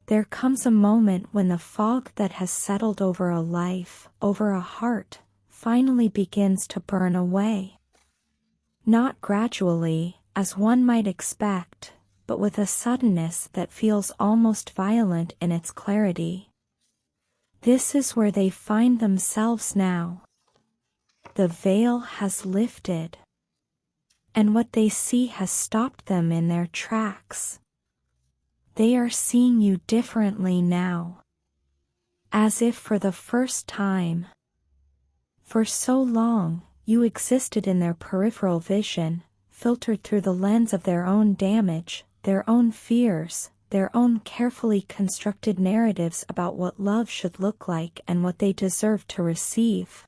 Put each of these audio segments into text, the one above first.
There comes a moment when the fog that has settled over a life, over a heart, finally begins to burn away. Not gradually, as one might expect, but with a suddenness that feels almost violent in its clarity. This is where they find themselves now. The veil has lifted, and what they see has stopped them in their tracks. They are seeing you differently now, as if for the first time. For so long, you existed in their peripheral vision, filtered through the lens of their own damage, their own fears, their own carefully constructed narratives about what love should look like and what they deserve to receive.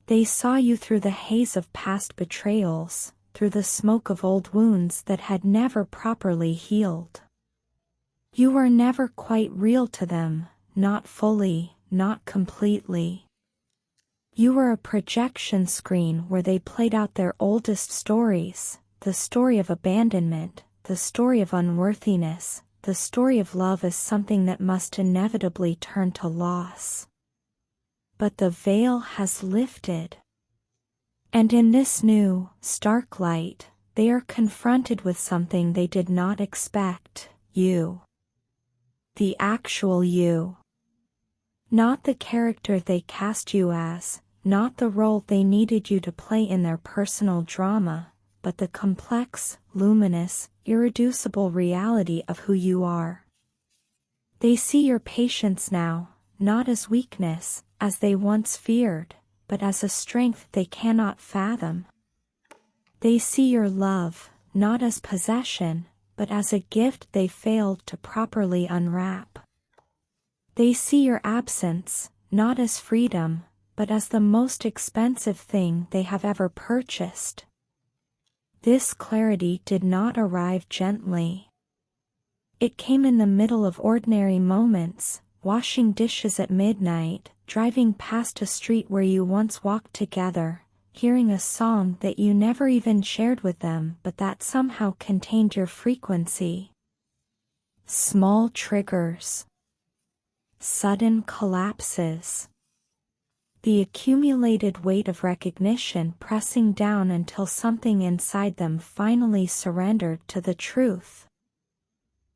They saw you through the haze of past betrayals, through the smoke of old wounds that had never properly healed. You were never quite real to them, not fully, not completely. You were a projection screen where they played out their oldest stories, the story of abandonment, the story of unworthiness, the story of love as something that must inevitably turn to loss. But the veil has lifted. And in this new, stark light, they are confronted with something they did not expect: you. The actual you. Not the character they cast you as, not the role they needed you to play in their personal drama, but the complex, luminous, irreducible reality of who you are. They see your patience now, not as weakness, as they once feared, but as a strength they cannot fathom. They see your love, not as possession, but as a gift they failed to properly unwrap. They see your absence, not as freedom, but as the most expensive thing they have ever purchased. This clarity did not arrive gently. It came in the middle of ordinary moments, washing dishes at midnight, driving past a street where you once walked together, hearing a song that you never even shared with them but that somehow contained your frequency. Small triggers. Sudden collapses. The accumulated weight of recognition pressing down until something inside them finally surrendered to the truth.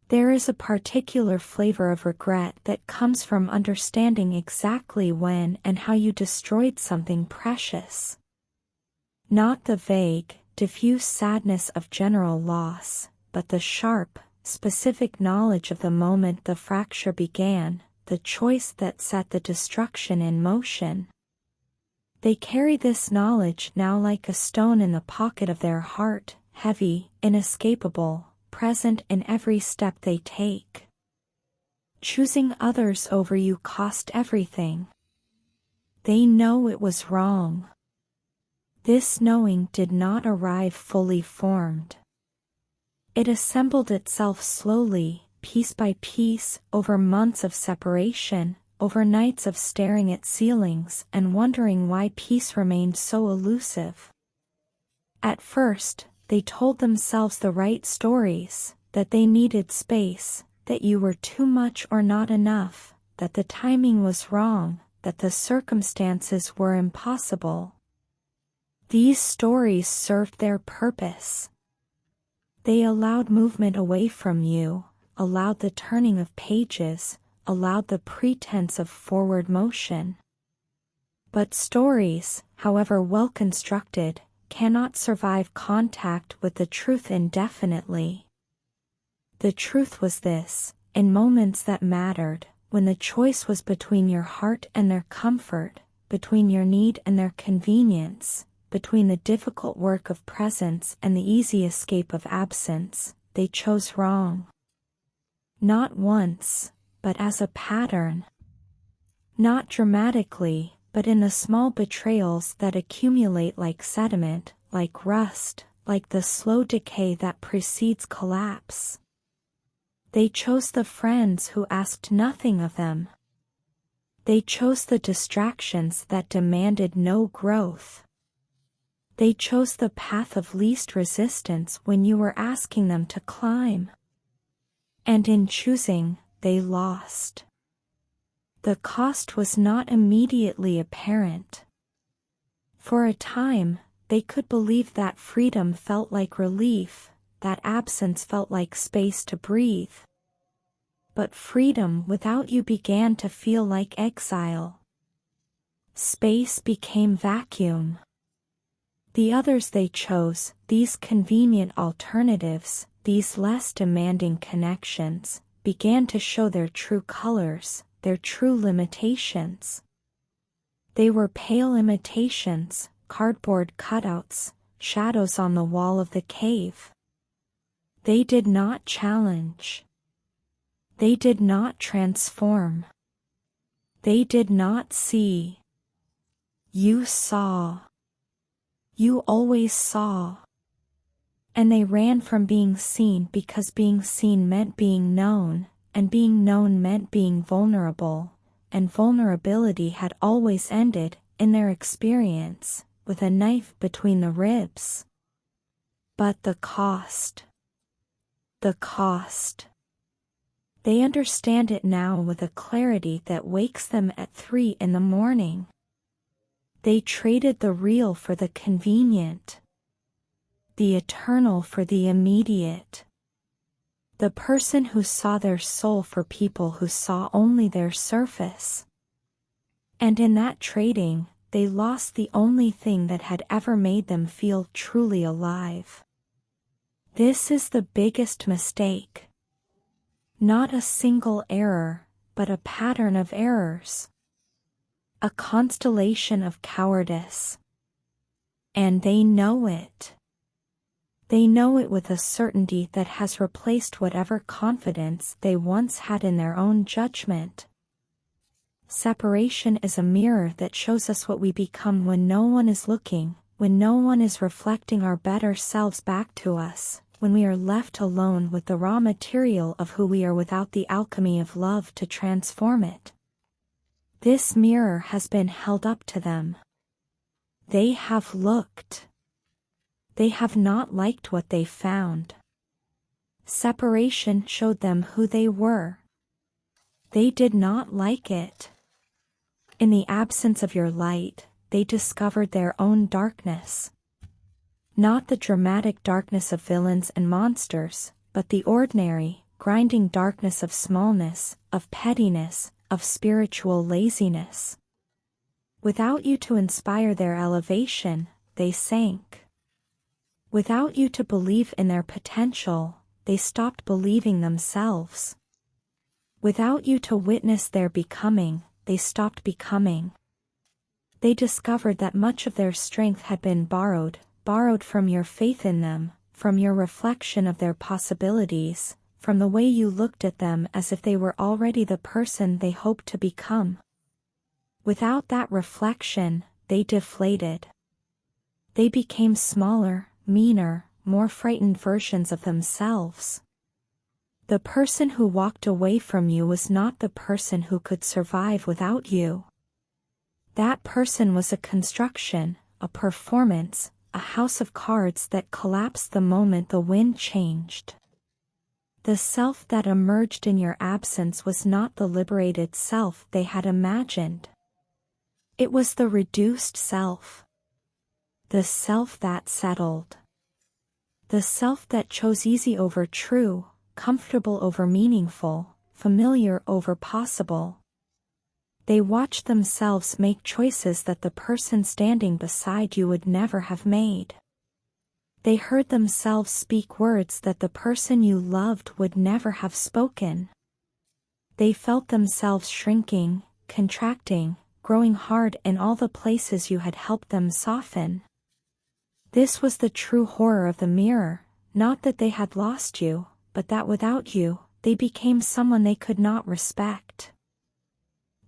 There is a particular flavor of regret that comes from understanding exactly when and how you destroyed something precious. Not the vague, diffuse sadness of general loss, but the sharp, specific knowledge of the moment the fracture began, the choice that set the destruction in motion. They carry this knowledge now like a stone in the pocket of their heart, heavy, inescapable, present in every step they take. Choosing others over you cost everything. They know it was wrong. This knowing did not arrive fully formed. It assembled itself slowly, piece by piece, over months of separation, over nights of staring at ceilings and wondering why peace remained so elusive. At first, they told themselves the right stories, that they needed space, that you were too much or not enough, that the timing was wrong, that the circumstances were impossible. These stories served their purpose. They allowed movement away from you, allowed the turning of pages, allowed the pretense of forward motion. But stories, however well constructed, cannot survive contact with the truth indefinitely. The truth was this: in moments that mattered, when the choice was between your heart and their comfort, between your need and their convenience, between the difficult work of presence and the easy escape of absence, they chose wrong. Not once, but as a pattern. Not dramatically, but in the small betrayals that accumulate like sediment, like rust, like the slow decay that precedes collapse. They chose the friends who asked nothing of them. They chose the distractions that demanded no growth. They chose the path of least resistance when you were asking them to climb. And in choosing, they lost. The cost was not immediately apparent. For a time, they could believe that freedom felt like relief, that absence felt like space to breathe. But freedom without you began to feel like exile. Space became vacuum. The others they chose, these convenient alternatives, these less demanding connections, began to show their true colors, their true limitations. They were pale imitations, cardboard cutouts, shadows on the wall of the cave. They did not challenge. They did not transform. They did not see. You saw. You always saw. And they ran from being seen because being seen meant being known, and being known meant being vulnerable, and vulnerability had always ended, in their experience, with a knife between the ribs. But the cost. The cost. They understand it now with a clarity that wakes them at 3 in the morning. They traded the real for the convenient, the eternal for the immediate. The person who saw their soul for people who saw only their surface. And in that trading, they lost the only thing that had ever made them feel truly alive. This is the biggest mistake. Not a single error, but a pattern of errors. A constellation of cowardice. And they know it. They know it with a certainty that has replaced whatever confidence they once had in their own judgment. Separation is a mirror that shows us what we become when no one is looking, when no one is reflecting our better selves back to us, when we are left alone with the raw material of who we are without the alchemy of love to transform it. This mirror has been held up to them. They have looked. They have not liked what they found. Separation showed them who they were. They did not like it. In the absence of your light, they discovered their own darkness. Not the dramatic darkness of villains and monsters, but the ordinary, grinding darkness of smallness, of pettiness, of spiritual laziness. Without you to inspire their elevation, they sank. Without you to believe in their potential, they stopped believing themselves. Without you to witness their becoming, they stopped becoming. They discovered that much of their strength had been borrowed from your faith in them, from your reflection of their possibilities, from the way you looked at them as if they were already the person they hoped to become. Without that reflection, they deflated. They became smaller, meaner, more frightened versions of themselves. The person who walked away from you was not the person who could survive without you. That person was a construction, a performance, a house of cards that collapsed the moment the wind changed. The self that emerged in your absence was not the liberated self they had imagined. It was the reduced self. The self that settled. The self that chose easy over true, comfortable over meaningful, familiar over possible. They watched themselves make choices that the person standing beside you would never have made. They heard themselves speak words that the person you loved would never have spoken. They felt themselves shrinking, contracting, growing hard in all the places you had helped them soften. This was the true horror of the mirror, not that they had lost you, but that without you, they became someone they could not respect.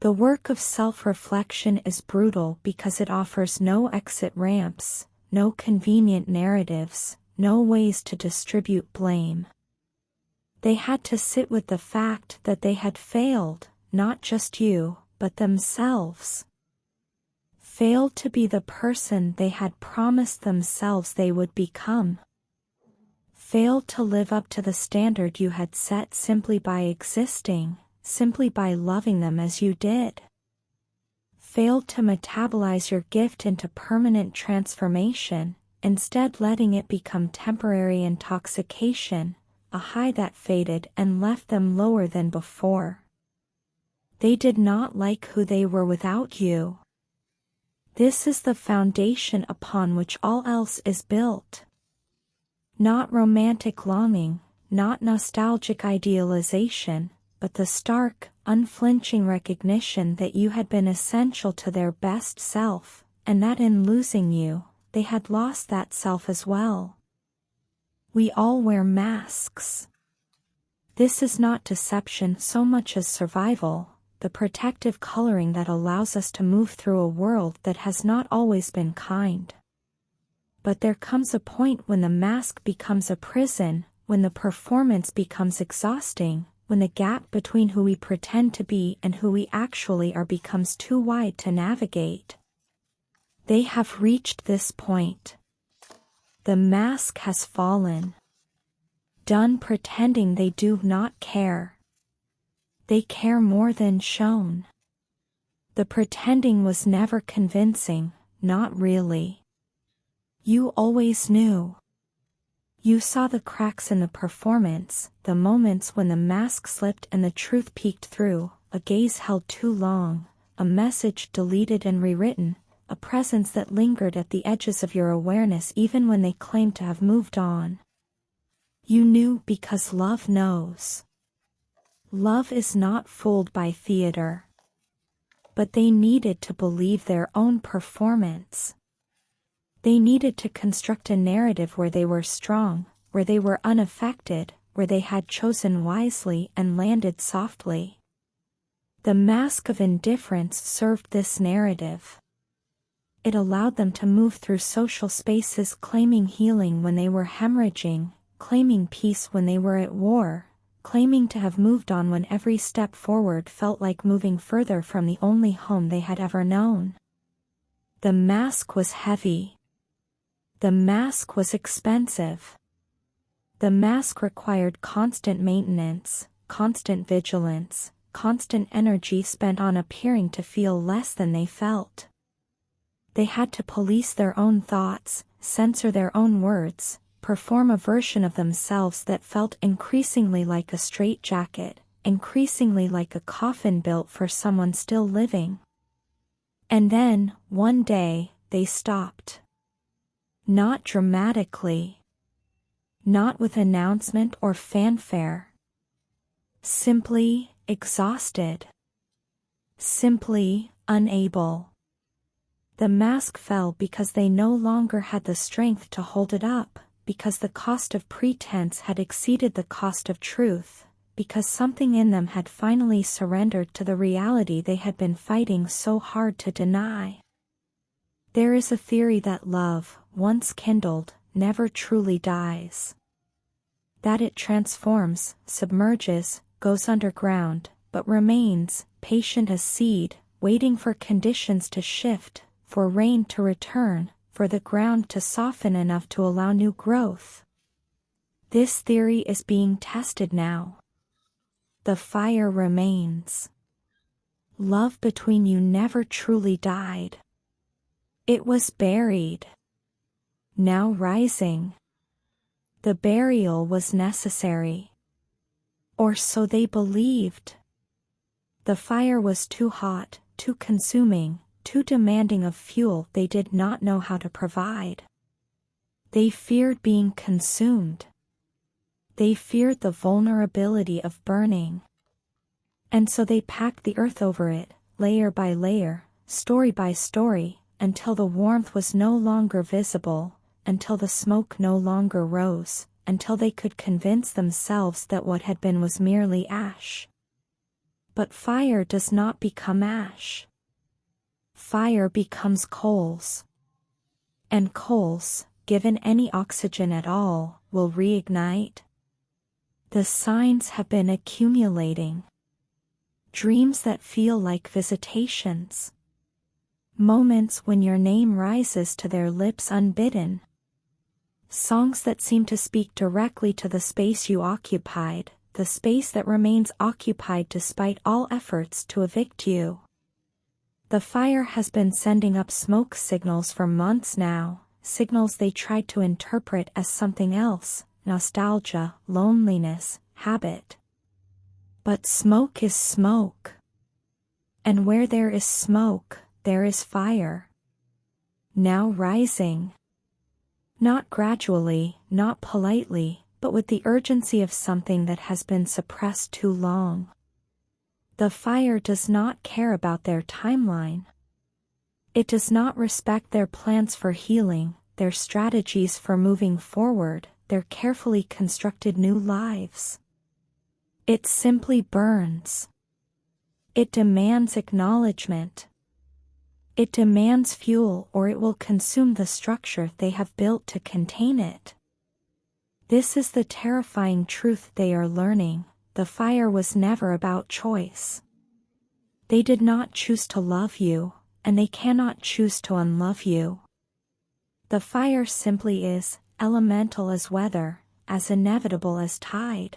The work of self-reflection is brutal because it offers no exit ramps, no convenient narratives, no ways to distribute blame. They had to sit with the fact that they had failed, not just you, but themselves. Failed to be the person they had promised themselves they would become. Failed to live up to the standard you had set simply by existing, simply by loving them as you did. Failed to metabolize your gift into permanent transformation, instead letting it become temporary intoxication, a high that faded and left them lower than before. They did not like who they were without you. This is the foundation upon which all else is built. Not romantic longing, not nostalgic idealization, but the stark, unflinching recognition that you had been essential to their best self, and that in losing you, they had lost that self as well. We all wear masks. This is not deception so much as survival, the protective coloring that allows us to move through a world that has not always been kind. But there comes a point when the mask becomes a prison, when the performance becomes exhausting, when the gap between who we pretend to be and who we actually are becomes too wide to navigate. They have reached this point. The mask has fallen. Done pretending they do not care. They care more than shown. The pretending was never convincing, not really. You always knew. You saw the cracks in the performance, the moments when the mask slipped and the truth peeked through, a gaze held too long, a message deleted and rewritten, a presence that lingered at the edges of your awareness even when they claimed to have moved on. You knew because love knows. Love is not fooled by theater. But they needed to believe their own performance. They needed to construct a narrative where they were strong, where they were unaffected, where they had chosen wisely and landed softly. The mask of indifference served this narrative. It allowed them to move through social spaces claiming healing when they were hemorrhaging, claiming peace when they were at war, claiming to have moved on when every step forward felt like moving further from the only home they had ever known. The mask was heavy. The mask was expensive. The mask required constant maintenance, constant vigilance, constant energy spent on appearing to feel less than they felt. They had to police their own thoughts, censor their own words, perform a version of themselves that felt increasingly like a straitjacket, increasingly like a coffin built for someone still living. And then, one day, they stopped. Not dramatically. Not with announcement or fanfare. Simply exhausted. Simply unable. The mask fell because they no longer had the strength to hold it up, because the cost of pretense had exceeded the cost of truth, because something in them had finally surrendered to the reality they had been fighting so hard to deny. There is a theory that love, once kindled, never truly dies. That it transforms, submerges, goes underground, but remains, patient as seed, waiting for conditions to shift, for rain to return, for the ground to soften enough to allow new growth. This theory is being tested now. The fire remains. Love between you never truly died. It was buried. Now rising. The burial was necessary. Or so they believed. The fire was too hot, too consuming, too demanding of fuel they did not know how to provide. They feared being consumed. They feared the vulnerability of burning. And so they packed the earth over it, layer by layer, story by story, until the warmth was no longer visible, until the smoke no longer rose, until they could convince themselves that what had been was merely ash. But fire does not become ash. Fire becomes coals. And coals, given any oxygen at all, will reignite. The signs have been accumulating. Dreams that feel like visitations. Moments when your name rises to their lips unbidden. Songs that seem to speak directly to the space you occupied, the space that remains occupied despite all efforts to evict you. The fire has been sending up smoke signals for months now, signals they tried to interpret as something else, nostalgia, loneliness, habit. But smoke is smoke. And where there is smoke, there is fire. Now rising. Not gradually, not politely, but with the urgency of something that has been suppressed too long. The fire does not care about their timeline. It does not respect their plans for healing, their strategies for moving forward, their carefully constructed new lives. It simply burns. It demands acknowledgement. It demands fuel, or it will consume the structure they have built to contain it. This is the terrifying truth they are learning. The fire was never about choice. They did not choose to love you, and they cannot choose to unlove you. The fire simply is, elemental as weather, as inevitable as tide.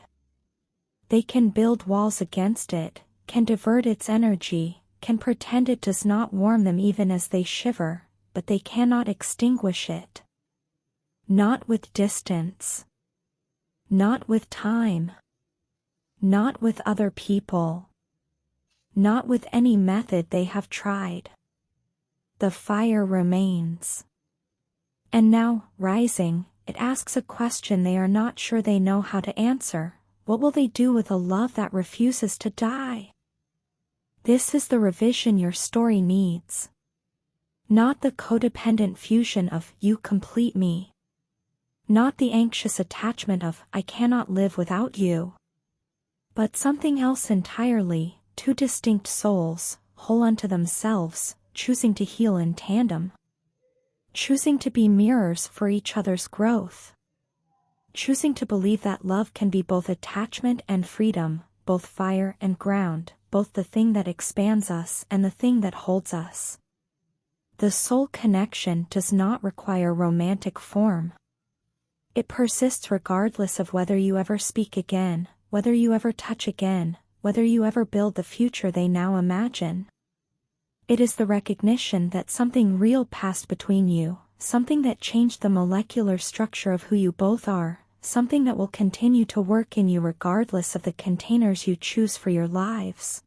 They can build walls against it, can divert its energy, can pretend it does not warm them even as they shiver, but they cannot extinguish it. Not with distance. Not with time. Not with other people. Not with any method they have tried. The fire remains. And now, rising, it asks a question they are not sure they know how to answer. What will they do with a love that refuses to die? This is the revision your story needs. Not the codependent fusion of, you complete me. Not the anxious attachment of, I cannot live without you. But something else entirely, two distinct souls, whole unto themselves, choosing to heal in tandem. Choosing to be mirrors for each other's growth. Choosing to believe that love can be both attachment and freedom, both fire and ground, both the thing that expands us and the thing that holds us. The soul connection does not require romantic form. It persists regardless of whether you ever speak again, whether you ever touch again, whether you ever build the future they now imagine. It is the recognition that something real passed between you, something that changed the molecular structure of who you both are, something that will continue to work in you regardless of the containers you choose for your lives.